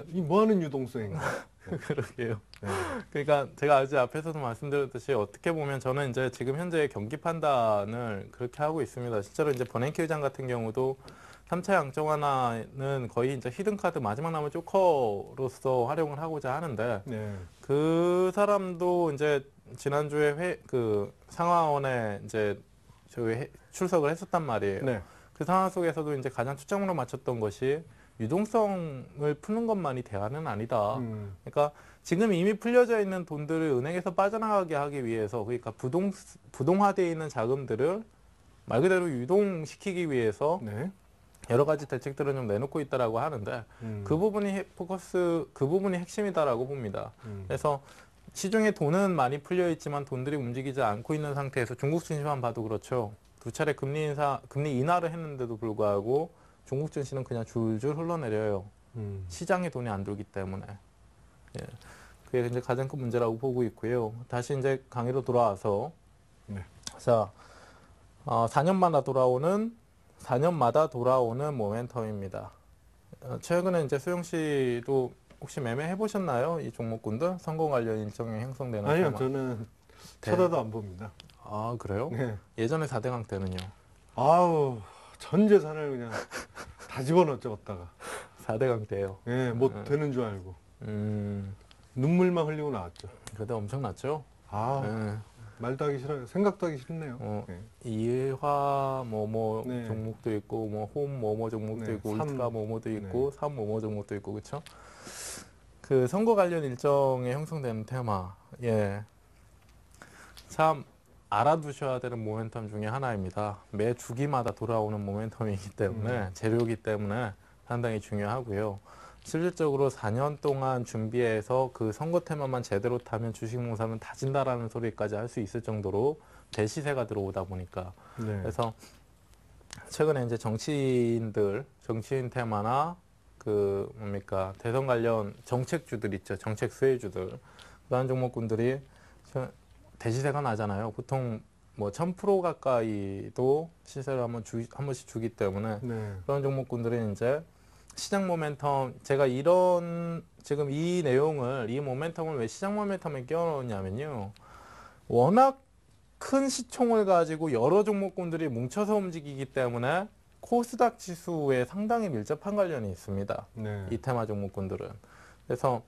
이 뭐하는 유동성인가? 그러게요. 네. 그러니까 제가 아직 앞에서도 말씀드렸듯이 어떻게 보면 저는 이제 지금 현재 경기 판단을 그렇게 하고 있습니다. 실제로 이제 버냉키 의장 같은 경우도 3차 양적 완화는 거의 이제 히든카드 마지막 남은 조커로서 활용을 하고자 하는데, 네. 그 사람도 이제 지난주에 상하원에 이제 출석을 했었단 말이에요. 네. 그 상황 속에서도 이제 가장 초점으로 맞췄던 것이 유동성을 푸는 것만이 대안은 아니다. 그러니까 지금 이미 풀려져 있는 돈들을 은행에서 빠져나가게 하기 위해서, 그러니까 부동화되어 있는 자금들을 말 그대로 유동시키기 위해서 네. 여러 가지 대책들을 좀 내놓고 있다라고 하는데, 그 부분이 핵심이다라고 봅니다. 그래서 시중에 돈은 많이 풀려 있지만 돈들이 움직이지 않고 있는 상태에서 중국 증시만 봐도 그렇죠. 두 차례 금리 인하를 했는데도 불구하고 중국 증시는 그냥 줄줄 흘러내려요. 시장에 돈이 안 들기 때문에. 예. 그게 이제 가장 큰 문제라고 보고 있고요. 다시 이제 강의로 돌아와서 네. 자, 4년마다 돌아오는 모멘텀입니다. 최근에 이제 수영 씨도 혹시 매매해 보셨나요? 이 종목군들 선거 관련 일정에 형성되는 아니요, 테마. 저는 쳐다도 안 봅니다. 아, 그래요? 네. 예전에 4대강 때는요. 아우, 전 재산을 그냥 다 집어넣었다가. 4대강 때요. 예, 뭐 되는 줄 알고. 눈물만 흘리고 나왔죠. 그때 엄청났죠? 아, 예. 말도 하기 싫어요. 생각도 하기 싫네요. 예. 이화 네. 종목도 있고 뭐 홈 종목도 네, 있고 삼. 울트라 모모도 있고 삼 종목도 있고 그렇죠? 그 선거 관련 일정에 형성되는 테마. 예. 참 알아두셔야 되는 모멘텀 중에 하나입니다. 매 주기마다 돌아오는 모멘텀이기 때문에 재료이기 때문에 상당히 중요하고요. 실질적으로 4년 동안 준비해서 그 선거 테마만 제대로 타면 주식농사는 다진다라는 소리까지 할 수 있을 정도로 대시세가 들어오다 보니까. 네. 그래서 최근에 이제 정치인 테마나 그 뭡니까 대선 관련 정책주들 있죠. 정책 수혜주들. 그런 종목군들이 대시세가 나잖아요. 보통 뭐 1000% 가까이도 시세를 한 번씩 주기 때문에 네. 그런 종목군들은 이제 시장 모멘텀, 제가 지금 이 모멘텀을 왜 시장 모멘텀에 끼워넣었냐면요. 워낙 큰 시총을 가지고 여러 종목군들이 뭉쳐서 움직이기 때문에 코스닥 지수에 상당히 밀접한 관련이 있습니다. 네. 이 테마 종목군들은. 그래서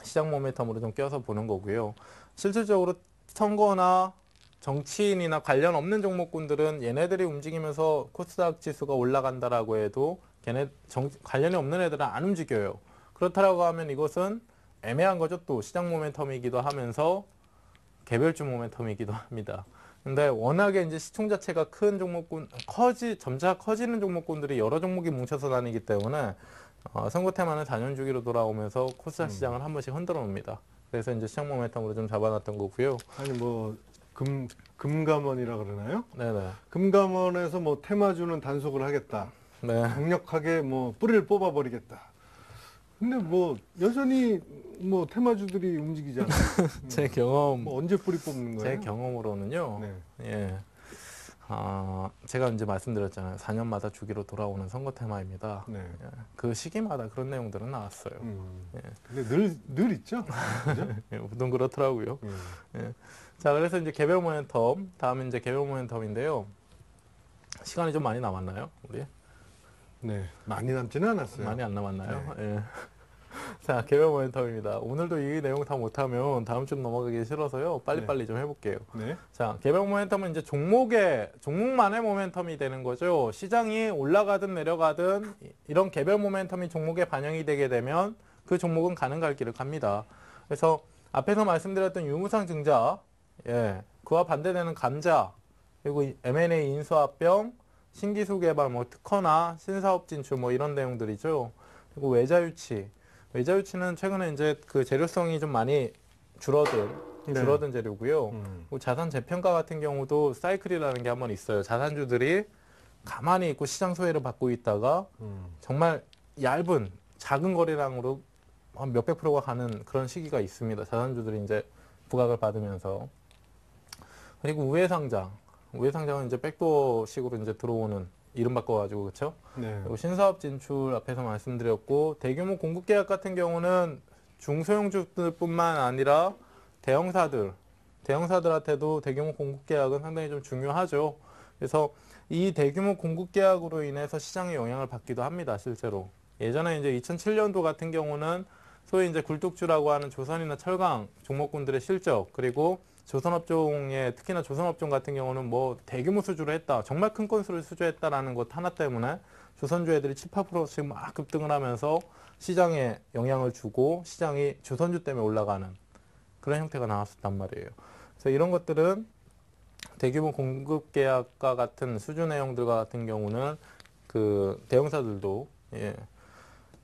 시장 모멘텀으로 좀 껴서 보는 거고요. 실질적으로 선거나 정치인이나 관련 없는 종목군들은 얘네들이 움직이면서 코스닥 지수가 올라간다라고 해도 관련이 없는 애들은 안 움직여요. 그렇다라고 하면 이것은 애매한 거죠. 또 시장 모멘텀이기도 하면서 개별주 모멘텀이기도 합니다. 근데 워낙에 이제 시총 자체가 큰 종목군, 점차 커지는 종목군들이 여러 종목이 뭉쳐서 다니기 때문에 선거 테마는 4년 주기로 돌아오면서 코스닥 시장을 한 번씩 흔들어 놉니다. 그래서 이제 시장 모멘텀으로 좀 잡아놨던 거고요. 아니 뭐 금감원이라 그러나요? 네네. 금감원에서 뭐 테마주는 단속을 하겠다. 네. 강력하게 뭐 뿌리를 뽑아버리겠다. 근데 뭐 여전히 뭐 테마주들이 움직이잖아요. 제 경험, 뭐 언제 뿌리 뽑는 제 거예요? 경험으로는요. 네. 예. 제가 이제 말씀드렸잖아요. 4년마다 주기로 돌아오는 선거 테마입니다. 네. 예. 그 시기마다 그런 내용들은 나왔어요. 예. 근데 늘 있죠. 그죠? 예, 보통 그렇더라고요. 예. 자, 그래서 이제 개별 모멘텀, 다음은 이제 개별 모멘텀인데요. 시간이 좀 많이 남았나요, 우리? 네. 많이 남지는 않았어요. 많이 안 남았나요? 예. 자, 개별 모멘텀입니다. 오늘도 이 내용 다 못하면 다음 주 넘어가기 싫어서요. 빨리빨리 좀 해볼게요. 네. 자, 개별 모멘텀은 이제 종목만의 모멘텀이 되는 거죠. 시장이 올라가든 내려가든 이런 개별 모멘텀이 종목에 반영이 되게 되면 그 종목은 가는 갈 길을 갑니다. 그래서 앞에서 말씀드렸던 유무상 증자, 예, 그와 반대되는 감자, 그리고 M&A 인수합병, 신기술 개발, 뭐 특허나 신사업 진출 뭐 이런 내용들이죠. 그리고 외자유치는 최근에 이제 그 재료성이 좀 많이 줄어든 재료고요. 그리고 자산 재평가 같은 경우도 사이클이라는 게 한번 있어요. 자산주들이 가만히 있고 시장 소외를 받고 있다가 정말 얇은 작은 거래량으로 한 몇백 프로가 가는 그런 시기가 있습니다. 자산주들이 이제 부각을 받으면서. 그리고 우회상장은 이제 백도어식으로 이제 들어오는 이름 바꿔가지고 그렇죠? 네. 그리고 신사업 진출 앞에서 말씀드렸고 대규모 공급 계약 같은 경우는 중소형주들뿐만 아니라 대형사들한테도 대규모 공급 계약은 상당히 좀 중요하죠. 그래서 이 대규모 공급 계약으로 인해서 시장에 영향을 받기도 합니다. 실제로 예전에 이제 2007년도 같은 경우는 소위 이제 굴뚝주라고 하는 조선이나 철강 종목군들의 실적 그리고 조선업종에 특히나 조선업종 같은 경우는 뭐 대규모 수주를 했다. 정말 큰 건수를 수주했다라는 것 하나 때문에 조선주 애들이 7, 8%씩 막 급등을 하면서 시장에 영향을 주고 시장이 조선주 때문에 올라가는 그런 형태가 나왔었단 말이에요. 그래서 이런 것들은 대규모 공급 계약과 같은 수주 내용들과 같은 경우는 그 대형사들도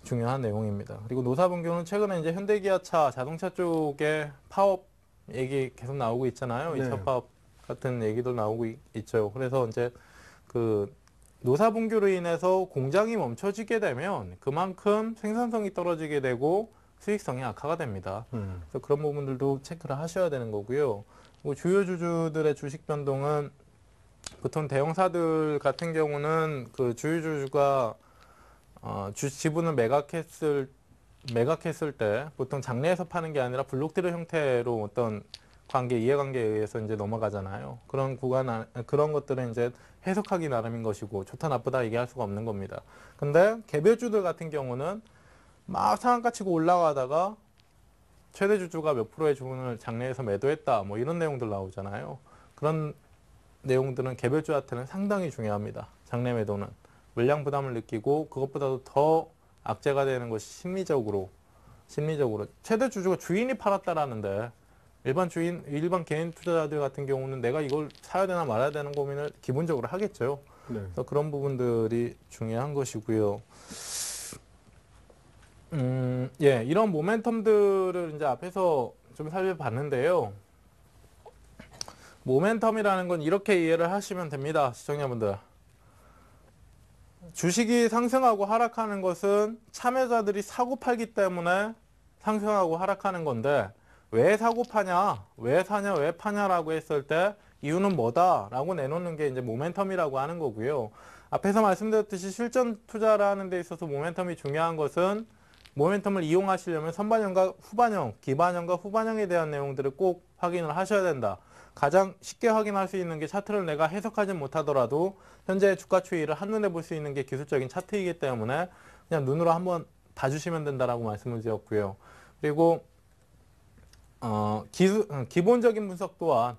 중요한 내용입니다. 그리고 노사분규는 최근에 이제 현대기아차 자동차 쪽에 파업 얘기 계속 나오고 있잖아요. 네. 2차 파업 같은 얘기도 나오고 있죠. 그래서 이제 그 노사분규로 인해서 공장이 멈춰지게 되면 그만큼 생산성이 떨어지게 되고 수익성이 악화가 됩니다. 그래서 그런 부분들도 체크를 하셔야 되는 거고요. 그리고 주요 주주들의 주식 변동은 보통 대형사들 같은 경우는 그 주요 주주가 지분을 매각했을 때 보통 장내에서 파는 게 아니라 블록딜러 형태로 어떤 이해관계에 의해서 이제 넘어가잖아요. 그런 그런 것들은 이제 해석하기 나름인 것이고 좋다 나쁘다 얘기할 수가 없는 겁니다. 근데 개별주들 같은 경우는 막 상한가 치고 올라가다가 최대 주주가 몇 프로의 주분을 장내에서 매도했다 뭐 이런 내용들 나오잖아요. 그런 내용들은 개별주한테는 상당히 중요합니다. 장내 매도는 물량 부담을 느끼고 그것보다도 더 악재가 되는 것이 심리적으로 최대 주주가 주인이 팔았다라는데 일반 개인 투자자들 같은 경우는 내가 이걸 사야 되나 말아야 되는 고민을 기본적으로 하겠죠. 네. 그래서 그런 부분들이 중요한 것이고요. 이런 모멘텀들을 이제 앞에서 좀 살펴봤는데요. 모멘텀이라는 건 이렇게 이해를 하시면 됩니다, 시청자분들. 주식이 상승하고 하락하는 것은 참여자들이 사고 팔기 때문에 상승하고 하락하는 건데 왜 사고 파냐, 왜 사냐, 왜 파냐라고 했을 때 이유는 뭐다라고 내놓는 게 이제 모멘텀이라고 하는 거고요. 앞에서 말씀드렸듯이 실전 투자를 하는 데 있어서 모멘텀이 중요한 것은 모멘텀을 이용하시려면 선반영과 후반영, 기반영과 후반영에 대한 내용들을 꼭 확인을 하셔야 된다. 가장 쉽게 확인할 수 있는 게 차트를 내가 해석하지 못하더라도 현재 주가 추이를 한눈에 볼 수 있는 게 기술적인 차트이기 때문에 그냥 눈으로 한번 봐주시면 된다라고 말씀을 드렸고요. 그리고 기본적인 분석 또한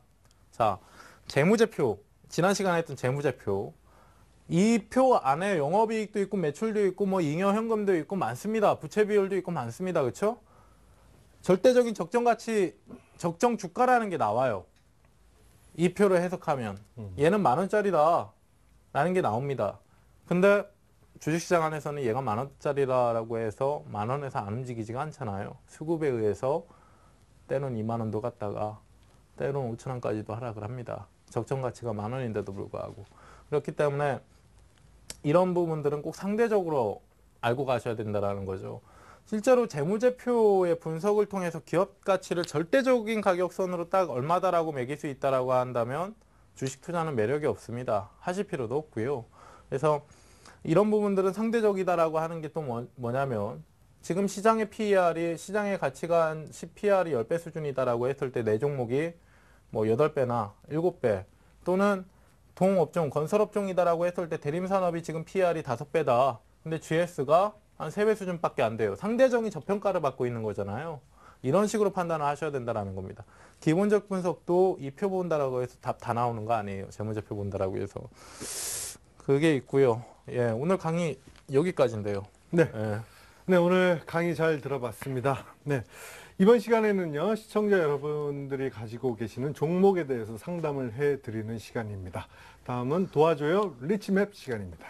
재무제표, 지난 시간에 했던 재무제표, 이 표 안에 영업이익도 있고 매출도 있고 뭐 잉여현금도 있고 많습니다. 부채 비율도 있고 많습니다. 그렇죠? 절대적인 적정 가치, 적정 주가라는 게 나와요. 이 표를 해석하면 얘는 10,000원짜리다 라는 게 나옵니다. 근데 주식시장 안에서는 얘가 10,000원짜리라고 해서 10,000원에서 안 움직이지가 않잖아요. 수급에 의해서 때론 20,000원도 갔다가 때론 5,000원까지도 하락을 합니다. 적정 가치가 10,000원인데도 불구하고. 그렇기 때문에 이런 부분들은 꼭 상대적으로 알고 가셔야 된다는 거죠. 실제로 재무제표의 분석을 통해서 기업 가치를 절대적인 가격선으로 딱 얼마다라고 매길 수 있다라고 한다면 주식 투자는 매력이 없습니다. 하실 필요도 없고요. 그래서 이런 부분들은 상대적이다라고 하는 게 또 뭐냐면 지금 시장의 PER이 시장의 가치가 한 PER이 10배 수준이다라고 했을 때 내 종목이 뭐 8배나 7배 또는 동업종, 건설업종이다라고 했을 때 대림산업이 지금 PER이 5배다. 근데 GS가 한 3배 수준밖에 안 돼요. 상대적인 저평가를 받고 있는 거잖아요. 이런 식으로 판단을 하셔야 된다는 겁니다. 기본적 분석도 이 표 본다라고 해서 답 다 나오는 거 아니에요. 재무제표 본다라고 해서. 그게 있고요. 예, 오늘 강의 여기까지인데요. 네. 예. 네, 오늘 강의 잘 들어봤습니다. 네. 이번 시간에는요, 시청자 여러분들이 가지고 계시는 종목에 대해서 상담을 해드리는 시간입니다. 다음은 도와줘요 리치맵 시간입니다.